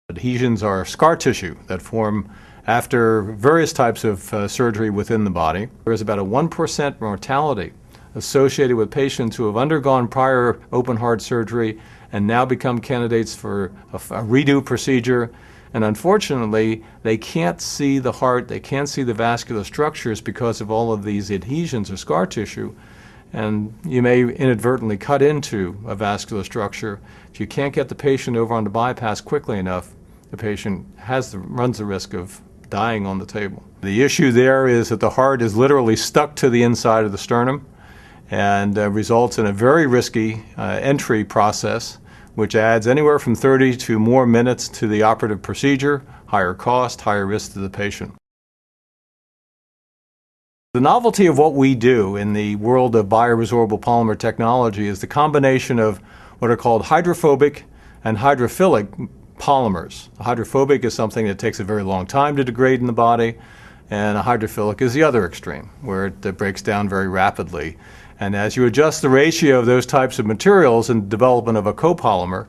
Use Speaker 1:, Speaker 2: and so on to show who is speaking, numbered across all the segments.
Speaker 1: Adhesions are scar tissue that form after various types of surgery within the body. There is about a 1% mortality associated with patients who have undergone prior open heart surgery and now become candidates for a redo procedure. And unfortunately, they can't see the heart, they can't see the vascular structures because of all of these adhesions or scar tissue. And you may inadvertently cut into a vascular structure. If you can't get the patient over on the bypass quickly enough, the patient runs the risk of dying on the table. The issue there is that the heart is literally stuck to the inside of the sternum and results in a very risky entry process, which adds anywhere from 30 to more minutes to the operative procedure, higher cost, higher risk to the patient. The novelty of what we do in the world of bioresorbable polymer technology is the combination of what are called hydrophobic and hydrophilic polymers. Hydrophobic is something that takes a very long time to degrade in the body, and a hydrophilic is the other extreme, where it breaks down very rapidly. And as you adjust the ratio of those types of materials in the development of a copolymer,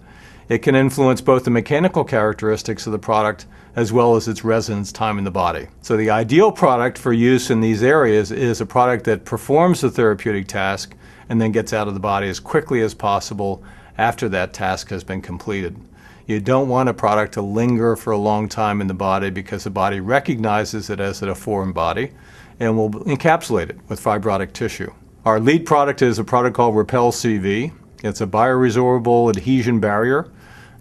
Speaker 1: it can influence both the mechanical characteristics of the product as well as its residence time in the body. So the ideal product for use in these areas is a product that performs the therapeutic task and then gets out of the body as quickly as possible after that task has been completed. You don't want a product to linger for a long time in the body because the body recognizes it as a foreign body and will encapsulate it with fibrotic tissue. Our lead product is a product called Repel CV. It's a bioresorbable adhesion barrier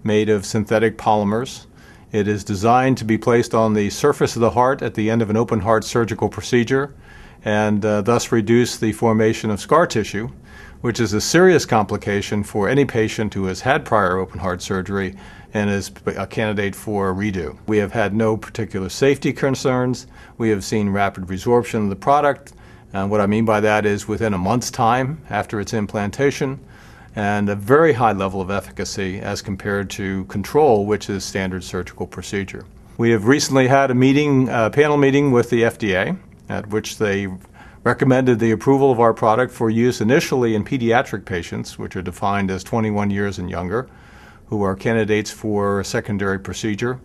Speaker 1: made of synthetic polymers. It is designed to be placed on the surface of the heart at the end of an open heart surgical procedure and thus reduce the formation of scar tissue, which is a serious complication for any patient who has had prior open heart surgery and is a candidate for a redo. We have had no particular safety concerns. We have seen rapid resorption of the product. And what I mean by that is within a month's time after its implantation, and a very high level of efficacy as compared to control, which is standard surgical procedure. We have recently had a panel meeting with the FDA, at which they recommended the approval of our product for use initially in pediatric patients, which are defined as 21 years and younger, who are candidates for a secondary procedure.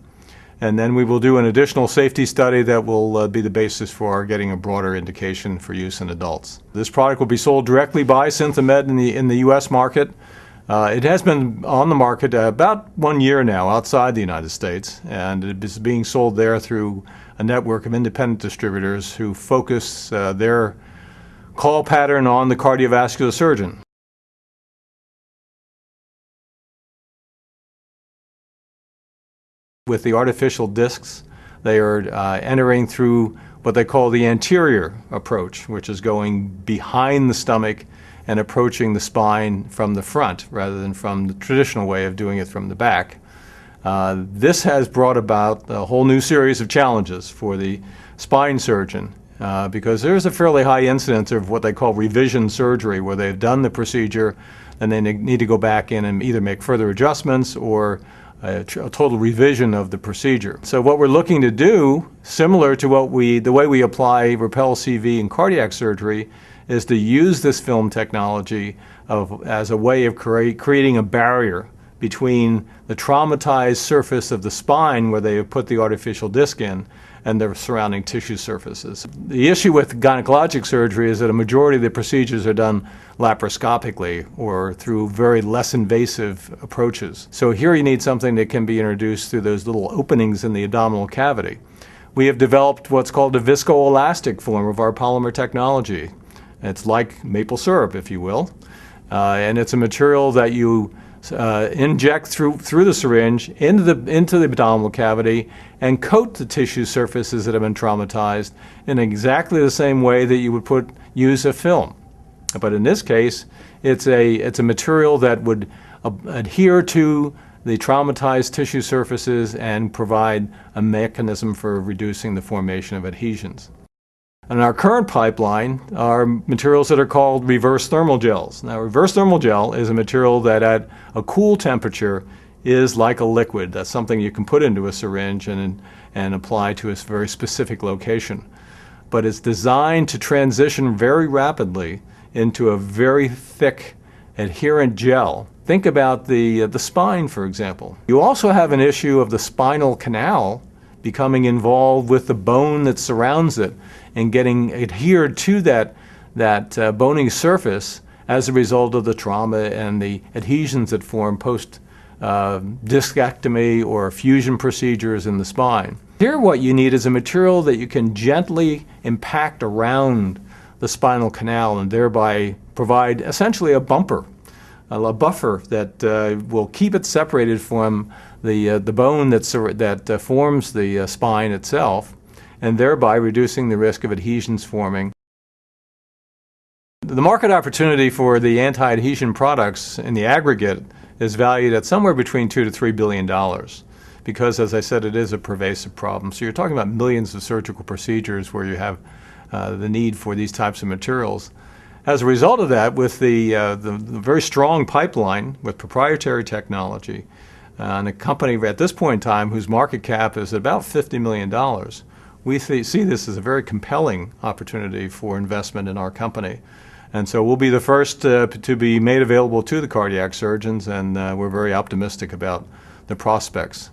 Speaker 1: And then we will do an additional safety study that will be the basis for getting a broader indication for use in adults. This product will be sold directly by Synthemed in the U.S. market. It has been on the market about 1 year now outside the United States, and it is being sold there through a network of independent distributors who focus their call pattern on the cardiovascular surgeon. With the artificial discs, they are entering through what they call the anterior approach, which is going behind the stomach and approaching the spine from the front rather than from the traditional way of doing it from the back. This has brought about a whole new series of challenges for the spine surgeon because there's a fairly high incidence of what they call revision surgery, where they've done the procedure and they need to go back in and either make further adjustments or a total revision of the procedure. So what we're looking to do, similar to the way we apply Repel CV in cardiac surgery, is to use this film technology as a way of creating a barrier between the traumatized surface of the spine, where they have put the artificial disc in, and the surrounding tissue surfaces. The issue with gynecologic surgery is that a majority of the procedures are done laparoscopically or through very less invasive approaches. So here you need something that can be introduced through those little openings in the abdominal cavity. We have developed what's called a viscoelastic form of our polymer technology. It's like maple syrup, if you will, and it's a material that you inject through the syringe into the abdominal cavity and coat the tissue surfaces that have been traumatized in exactly the same way that you would use a film. But in this case, it's a material that would adhere to the traumatized tissue surfaces and provide a mechanism for reducing the formation of adhesions. In our current pipeline are materials that are called reverse thermal gels. Now, reverse thermal gel is a material that at a cool temperature is like a liquid. That's something you can put into a syringe and apply to a very specific location. But it's designed to transition very rapidly into a very thick adherent gel Think about the spine, for example. You also have an issue of the spinal canal becoming involved with the bone that surrounds it and getting adhered to that bony surface as a result of the trauma and the adhesions that form post discectomy or fusion procedures in the spine. Here what you need is a material that you can gently impact around the spinal canal and thereby provide essentially a buffer that will keep it separated from the bone that forms the spine itself, and thereby reducing the risk of adhesions forming. The market opportunity for the anti-adhesion products in the aggregate is valued at somewhere between $2 to $3 billion because, as I said, it is a pervasive problem. So you're talking about millions of surgical procedures where you have the need for these types of materials. As a result of that, with the very strong pipeline with proprietary technology and a company at this point in time whose market cap is about $50 million, we see this as a very compelling opportunity for investment in our company. And so we'll be the first to be made available to the cardiac surgeons, and we're very optimistic about the prospects.